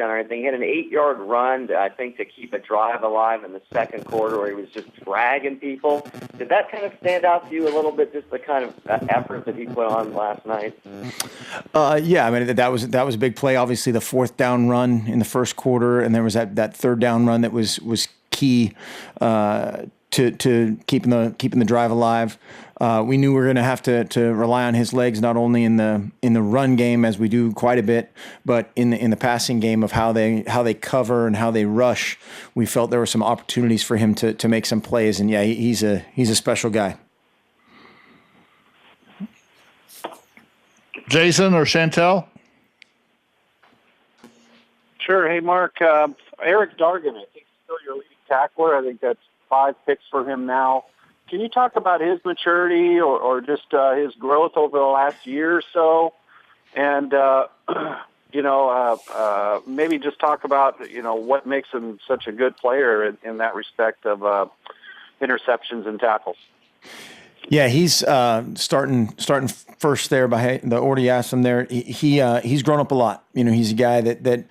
touchdown or anything. He had an 8-yard run, I think, to keep a drive alive in the second quarter where he was just dragging people. Did that kind of stand out to you a little bit, just the kind of effort that he put on last night? Yeah, I mean, that was a big play. Obviously, the 4th down run in the first quarter, and there was that 3rd down run that was key to keeping the drive alive. We knew we were going to have to rely on his legs, not only in the run game, as we do quite a bit, but in the passing game of how they cover and how they rush. We felt there were some opportunities for him to make some plays, and yeah, he's a special guy. Jason or Chantel? Sure. Hey, Mark. Eric Dargan, I think he's still your leading tackler. I think that's 5 picks for him now. Can you talk about his maturity or just his growth over the last year or so? And, maybe just talk about, what makes him such a good player in that respect of interceptions and tackles. Yeah, he's starting first there by the order you asked him there. He's grown up a lot. He's a guy that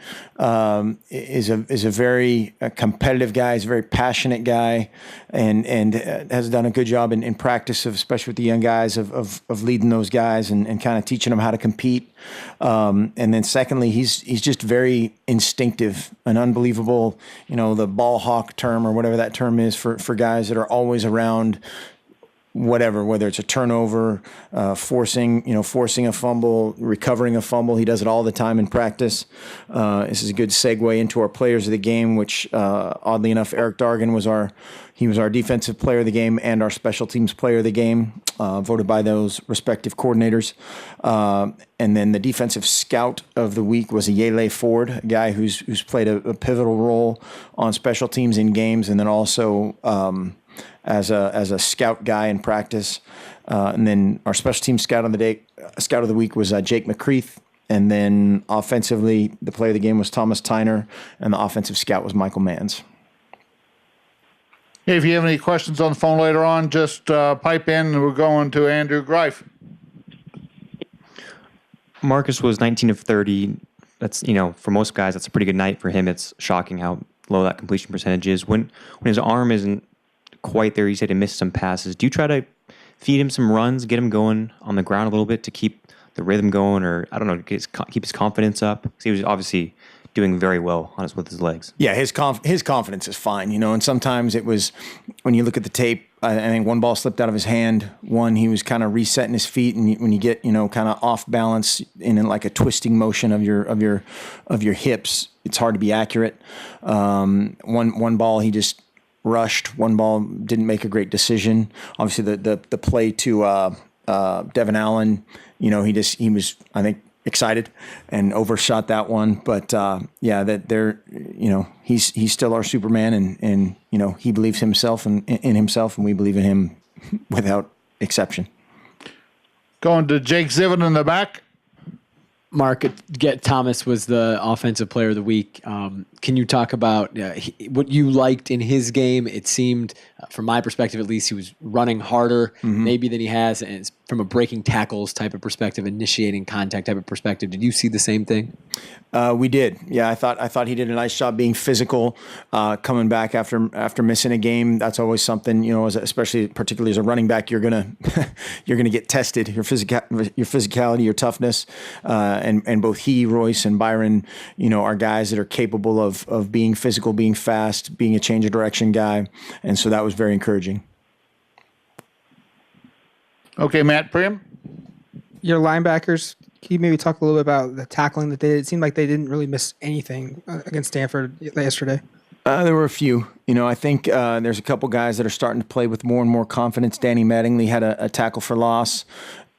is a very competitive guy. He's a very passionate guy, and has done a good job in practice, especially with the young guys, of leading those guys and kind of teaching them how to compete. And then secondly, he's just very instinctive, an unbelievable, the ball hawk term or whatever that term is for guys that are always around. Whether it's a turnover, forcing a fumble, recovering a fumble. He does it all the time in practice. This is a good segue into our players of the game, which oddly enough, Eric Dargan was our defensive player of the game and our special teams player of the game, voted by those respective coordinators. And then the defensive scout of the week was Yele Ford, a guy who's played a pivotal role on special teams in games, and then also as a scout guy in practice. And then our special team scout of the week was Jake McCreath. And then offensively, the player of the game was Thomas Tyner, and the offensive scout was Michael Manns. Hey, if you have any questions on the phone later on, just pipe in, and we're going to Andrew Greif. Marcus was 19 of 30. That's, for most guys, that's a pretty good night. For him, it's shocking how low that completion percentage is. When his arm isn't quite there, you said he missed some passes. Do you try to feed him some runs, get him going on the ground a little bit to keep the rhythm going, or I don't know, keep his confidence up? Because he was obviously doing very well with his legs. Yeah, his confidence is fine, and sometimes it was, when you look at the tape, I think one ball slipped out of his hand. One, he was kind of resetting his feet, and when you get, kind of off balance in like a twisting motion of your hips, it's hard to be accurate. One ball he just rushed. One ball didn't make a great decision. Obviously, the play to Devin Allen, he was, I think, excited and overshot that one. But he's still our Superman, and he believes himself and in himself, and we believe in him without exception. Going to Jake Zivin in the back. Mark, Thomas was the offensive player of the week. Can you talk about what you liked in his game? It seemed, from my perspective at least, he was running harder maybe than he has, and it's from a breaking tackles type of perspective, initiating contact type of perspective. Did you see the same thing? We did. Yeah, I thought he did a nice job being physical, coming back after missing a game. That's always something, particularly as a running back, you're gonna get tested. Your physicality, your toughness, and both he, Royce, and Byron, are guys that are capable of being physical, being fast, being a change of direction guy, and so that was very encouraging. Okay, Matt Prim. Your linebackers, can you maybe talk a little bit about the tackling that they did? It seemed like they didn't really miss anything against Stanford yesterday. There were a few. I think there's a couple guys that are starting to play with more and more confidence. Danny Mattingly had a tackle for loss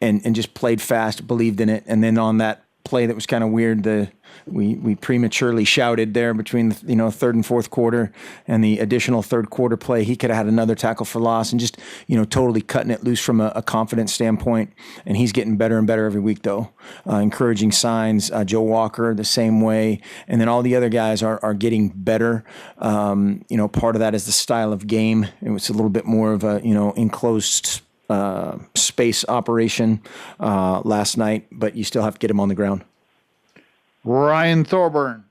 and just played fast, believed in it. And then on that play that was kind of weird, we prematurely shouted there between third and fourth quarter, and the additional third quarter play, he could have had another tackle for loss, and just totally cutting it loose from a confidence standpoint. And he's getting better and better every week, though. Encouraging signs. Joe Walker the same way, and then all the other guys are getting better. Part of that is the style of game. It was a little bit more of a enclosed space operation last night, but you still have to get him on the ground. Ryan Thorburn.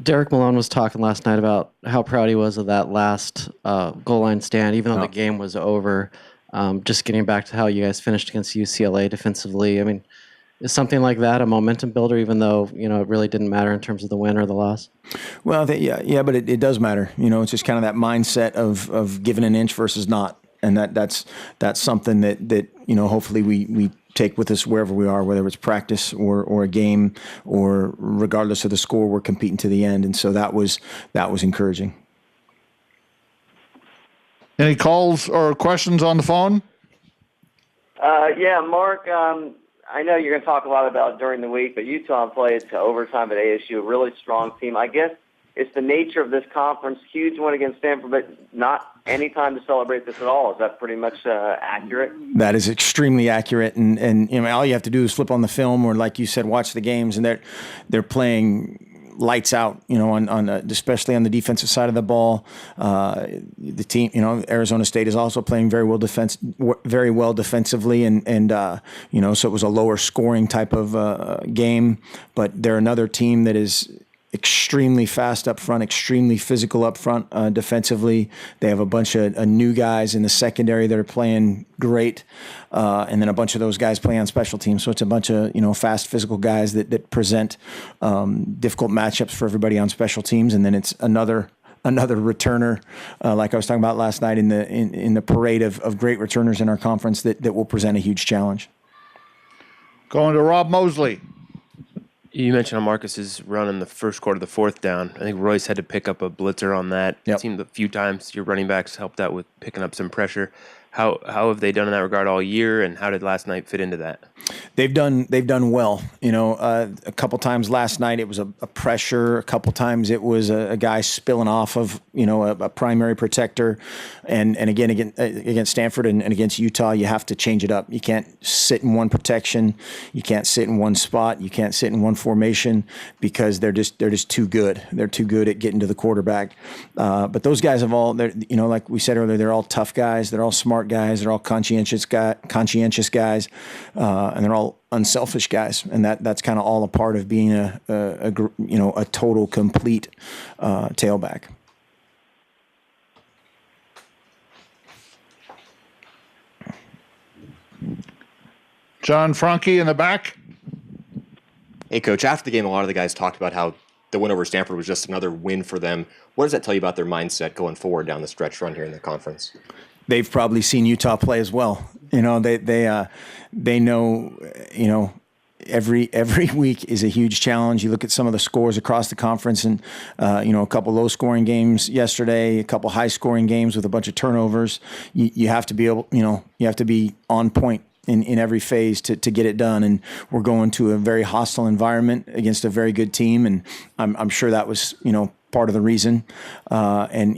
Derek Malone was talking last night about how proud he was of that last goal line stand, even though the game was over. Just getting back to how you guys finished against UCLA defensively. I mean, is something like that a momentum builder, even though, it really didn't matter in terms of the win or the loss? Well, but it does matter. It's just kind of that mindset of giving an inch versus not. And that's something that hopefully we take with us wherever we are, whether it's practice or a game, or regardless of the score, we're competing to the end. And so that was encouraging. Any calls or questions on the phone? Yeah, Mark, I know you're going to talk a lot about during the week, but Utah played to overtime at ASU, a really strong team. I guess it's the nature of this conference, huge one against Stanford, but not any time to celebrate this at all. Is that pretty much accurate? That is extremely accurate, and all you have to do is flip on the film, or like you said, watch the games, and they're playing lights out, on especially on the defensive side of the ball. The team, Arizona State is also playing very well defensively, and so it was a lower scoring type of game, but they're another team that is extremely fast up front, extremely physical up front defensively. They have a bunch of new guys in the secondary that are playing great, and then a bunch of those guys playing on special teams. So it's a bunch of fast, physical guys that present difficult matchups for everybody on special teams. And then it's another returner, like I was talking about last night in the parade of great returners in our conference that will present a huge challenge. Going to Rob Mosley. You mentioned how Marcus's run in the first quarter, the fourth down. I think Royce had to pick up a blitzer on that. Yep. It seemed a few times your running backs helped out with picking up some pressure. How have they done in that regard all year, and how did last night fit into that? They've done well. A couple times last night it was a pressure. A couple times it was a guy spilling off of a primary protector, and again against Stanford and against Utah, you have to change it up. You can't sit in one protection. You can't sit in one spot. You can't sit in one formation because they're just too good. They're too good at getting to the quarterback. But those guys have all, like we said earlier, they're all tough guys. They're all smart guys. They're all conscientious guys, and they're all unselfish guys, and that's kind of all a part of being a total complete tailback. John Franke in the back. Hey, Coach, after the game, a lot of the guys talked about how the win over Stanford was just another win for them. What does that tell you about their mindset going forward down the stretch run here in the conference? They've probably seen Utah play as well. They know, every week is a huge challenge. You look at some of the scores across the conference, and a couple low-scoring games yesterday, a couple high-scoring games with a bunch of turnovers. You have to be able, you have to be on point in every phase to get it done. And we're going to a very hostile environment against a very good team, and I'm sure that was part of the reason. And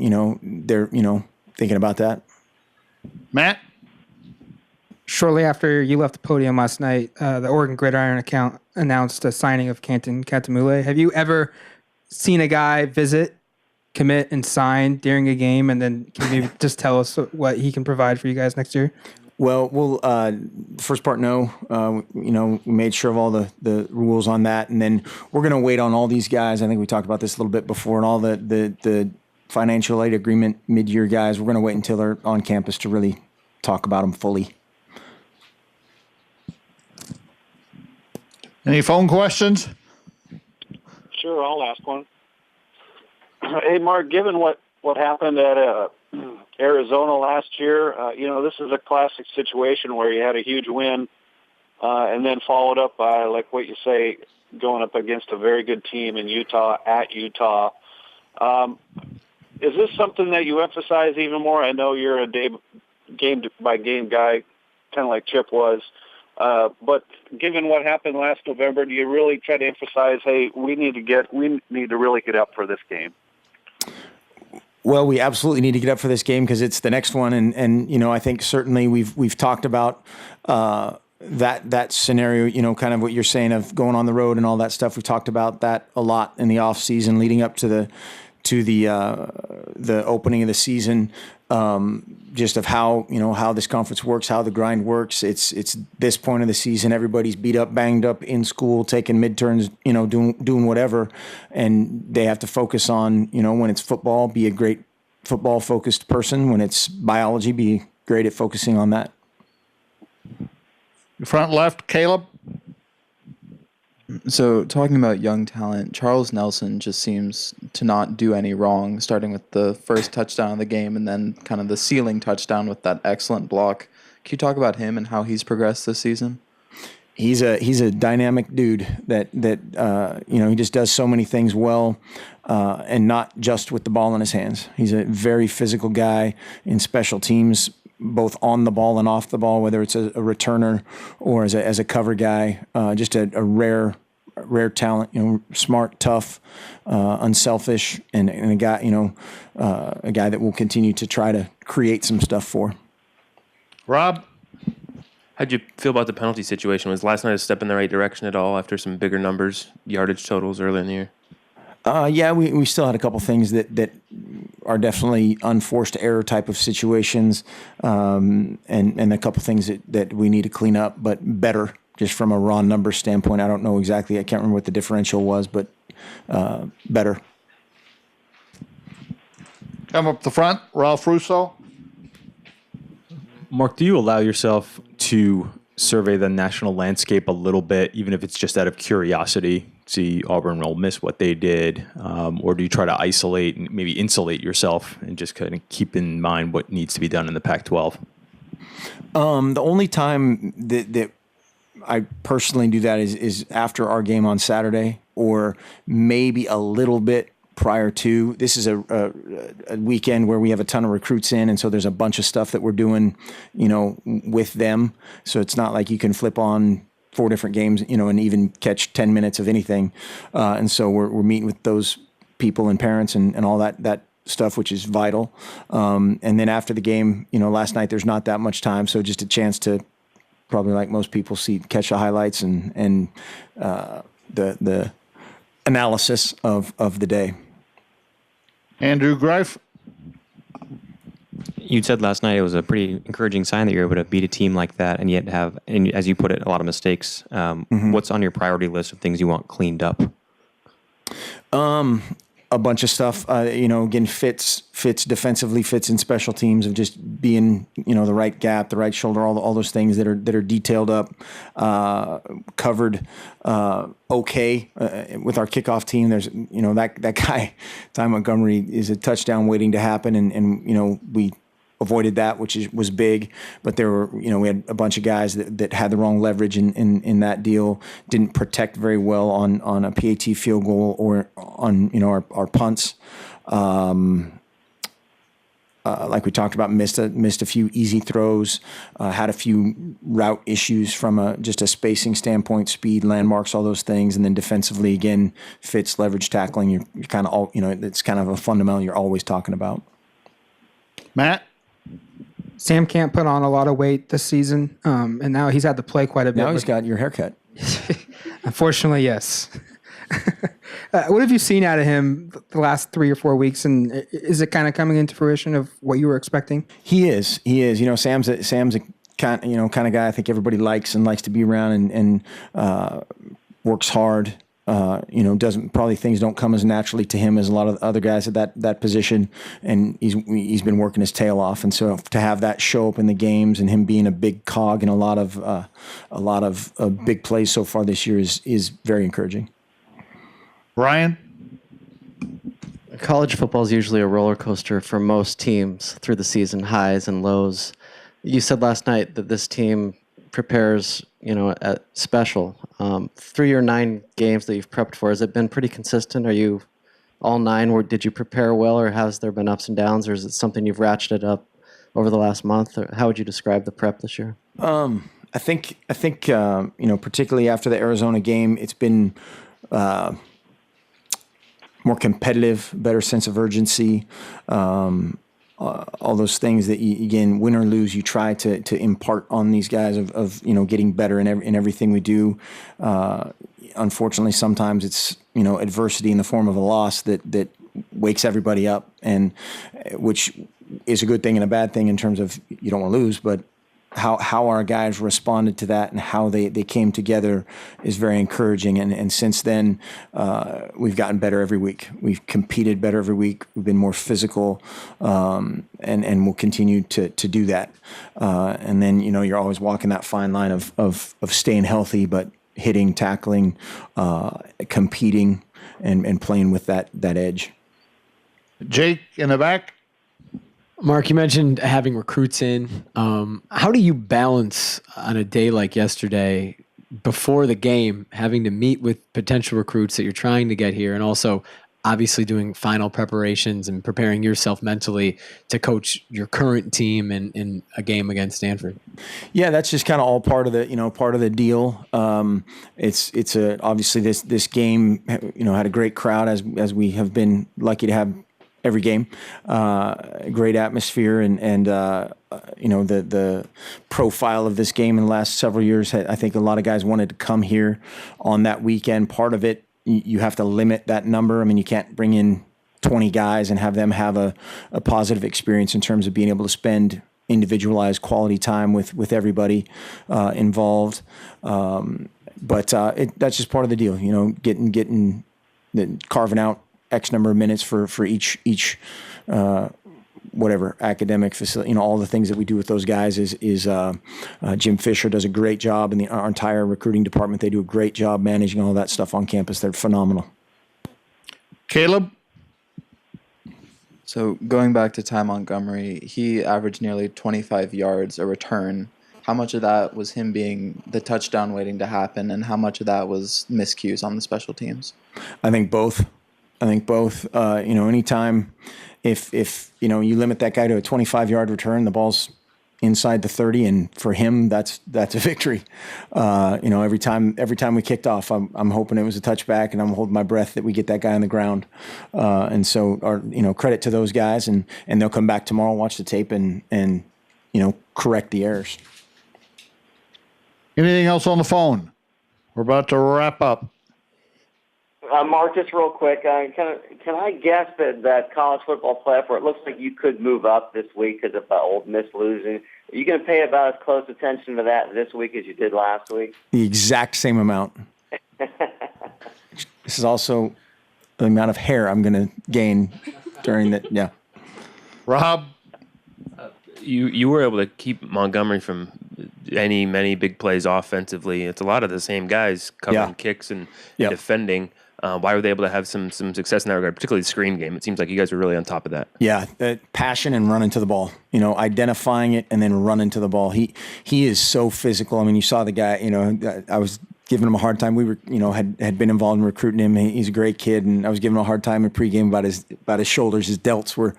they're thinking about that. Matt? Shortly after you left the podium last night, the Oregon Gridiron account announced a signing of Canton Katamule. Have you ever seen a guy visit, commit, and sign during a game, and then can you maybe just tell us what he can provide for you guys next year? Well, first part, no. We made sure of all the rules on that, and then we're going to wait on all these guys. I think we talked about this a little bit before, and all the financial aid agreement mid-year guys. We're going to wait until they're on campus to really talk about them fully. Any phone questions? Sure, I'll ask one. Hey, Mark, given what happened at Arizona last year, this is a classic situation where you had a huge win and then followed up by, like what you say, going up against a very good team in Utah, at Utah. Is this something that you emphasize even more? I know you're a game-by-game guy, kind of like Chip was. But given what happened last November, do you really try to emphasize, hey, we need to really get up for this game? Well, we absolutely need to get up for this game because it's the next one, and I think certainly we've talked about that scenario. Kind of what you're saying of going on the road and all that stuff. We talked about that a lot in the off season leading up to the opening of the season. just of how this conference works, how the grind works. It's this point of the season, everybody's beat up, banged up in school, taking midterms, doing whatever, and they have to focus on, when it's football, be a great football focused person. When it's biology, be great at focusing on that. Front left, Caleb. So talking about young talent, Charles Nelson just seems to not do any wrong, starting with the first touchdown of the game and then kind of the ceiling touchdown with that excellent block. Can you talk about him and how he's progressed this season? He's a dynamic dude that he just does so many things well, and not just with the ball in his hands. He's a very physical guy in special teams, both on the ball and off the ball, whether it's a returner or as a cover guy. Just a rare talent. Smart, tough, unselfish, and a guy a guy that will continue to try to create some stuff for. Rob. How'd you feel about the penalty situation? Was last night a step in the right direction at all after some bigger numbers, yardage totals early in the year? Yeah, we still had a couple things that are definitely unforced error type of situations, and a couple things that we need to clean up, but better just from a raw number standpoint. I don't know exactly. I can't remember what the differential was, but better. Come up the front, Ralph Russo. Mark, do you allow yourself to survey the national landscape a little bit, even if it's just out of curiosity, see Auburn and Ole Miss, what they did, or do you try to isolate and maybe insulate yourself and just kind of keep in mind what needs to be done in the Pac-12? The only time that I personally do that is after our game on Saturday, or maybe a little bit prior to. This is a weekend where we have a ton of recruits in, and so there's a bunch of stuff that we're doing, with them. So it's not like you can flip on 4 different games, and even catch 10 minutes of anything. And so we're meeting with those people and parents and all that stuff, which is vital. And then after the game, last night there's not that much time, so just a chance to probably, like most people, catch the highlights and the analysis of the day. Andrew Greif. You said last night it was a pretty encouraging sign that you're able to beat a team like that and yet have, and as you put it, a lot of mistakes. What's on your priority list of things you want cleaned up? A bunch of stuff, again, fits defensively, fits in special teams of just being, the right gap, the right shoulder, all those things that are detailed up, covered, okay. With our kickoff team, there's, that guy, Ty Montgomery, is a touchdown waiting to happen. And we avoided that, which was big, but there were, we had a bunch of guys that had the wrong leverage in that deal, didn't protect very well on a PAT field goal or on, our punts. Like we talked about, missed a few easy throws, had a few route issues from just a spacing standpoint, speed, landmarks, all those things. And then defensively, again, fits, leverage, tackling. You're kind of all, it's kind of a fundamental you're always talking about. Matt? Sam can't put on a lot of weight this season, and now he's had to play quite a bit. Now he's got your haircut. Unfortunately, yes. What have you seen out of him the last 3 or 4 weeks, and is it kind of coming into fruition of what you were expecting? He is. Sam's a kind of guy I think everybody likes to be around, and works hard. Things don't come as naturally to him as a lot of other guys at that position, and he's been working his tail off, and so to have that show up in the games and him being a big cog in a lot of big plays so far this year is very encouraging. Ryan? College football is usually a roller coaster for most teams through the season, highs and lows. You said last night that this team prepares, at special. Through your 9 games that you've prepped for, has it been pretty consistent? Are you all 9? Or did you prepare well, or has there been ups and downs, or is it something you've ratcheted up over the last month? Or how would you describe the prep this year? I think particularly after the Arizona game, it's been more competitive, better sense of urgency. All those things that you, again, win or lose, you try to impart on these guys of getting better in everything we do. Unfortunately, sometimes it's adversity in the form of a loss that wakes everybody up, and which is a good thing and a bad thing in terms of you don't want to lose, but how our guys responded to that and how they came together is very encouraging. And since then, we've gotten better every week. We've competed better every week. We've been more physical, and we'll continue to do that. And then, you're always walking that fine line of staying healthy, but hitting, tackling, competing, and playing with that edge. Jake in the back. Mark, you mentioned having recruits in. How do you balance on a day like yesterday, before the game, having to meet with potential recruits that you're trying to get here, and also obviously doing final preparations and preparing yourself mentally to coach your current team in a game against Stanford? Yeah, that's just kind of all part of the deal. It's obviously this game, had a great crowd as we have been lucky to have every game, great atmosphere, and the profile of this game in the last several years. I think a lot of guys wanted to come here on that weekend. Part of it, you have to limit that number. I mean, you can't bring in 20 guys and have them have a positive experience in terms of being able to spend individualized quality time with everybody involved. But that's just part of the deal, carving out X number of minutes for each whatever academic facility, all the things that we do with those guys is Jim Fisher does a great job, and our entire recruiting department, they do a great job managing all that stuff on campus. They're phenomenal. Caleb? So going back to Ty Montgomery, he averaged nearly 25 yards a return. How much of that was him being the touchdown waiting to happen, and how much of that was miscues on the special teams? I think both. Anytime if you limit that guy to a 25-yard return, the ball's inside the 30, and for him, that's a victory. Every time we kicked off, I'm hoping it was a touchback, and I'm holding my breath that we get that guy on the ground. And so, credit to those guys, and they'll come back tomorrow, watch the tape, and correct the errors. Anything else on the phone? We're about to wrap up. Mark, just real quick, can I guess that college football playoff, where it looks like you could move up this week because of Ole Miss losing, are you going to pay about as close attention to that this week as you did last week? The exact same amount. This is also the amount of hair I'm going to gain during that. Yeah. Rob? You were able to keep Montgomery from many big plays offensively. It's a lot of the same guys covering kicks and defending. Why were they able to have some success in that regard, particularly the screen game? It seems like you guys were really on top of that. Yeah, passion and running to the ball. Identifying it and then running to the ball. He is so physical. I mean, you saw the guy. I was giving him a hard time. We were, had been involved in recruiting him. He's a great kid, and I was giving him a hard time in pregame about his shoulders. His delts were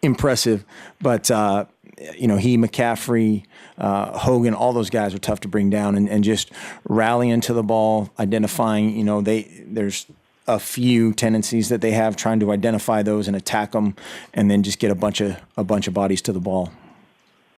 impressive, but he, McCaffrey, Hogan, all those guys are tough to bring down, and just rallying to the ball, identifying, there's a few tendencies that they have, trying to identify those and attack them, and then just get a bunch of bodies to the ball.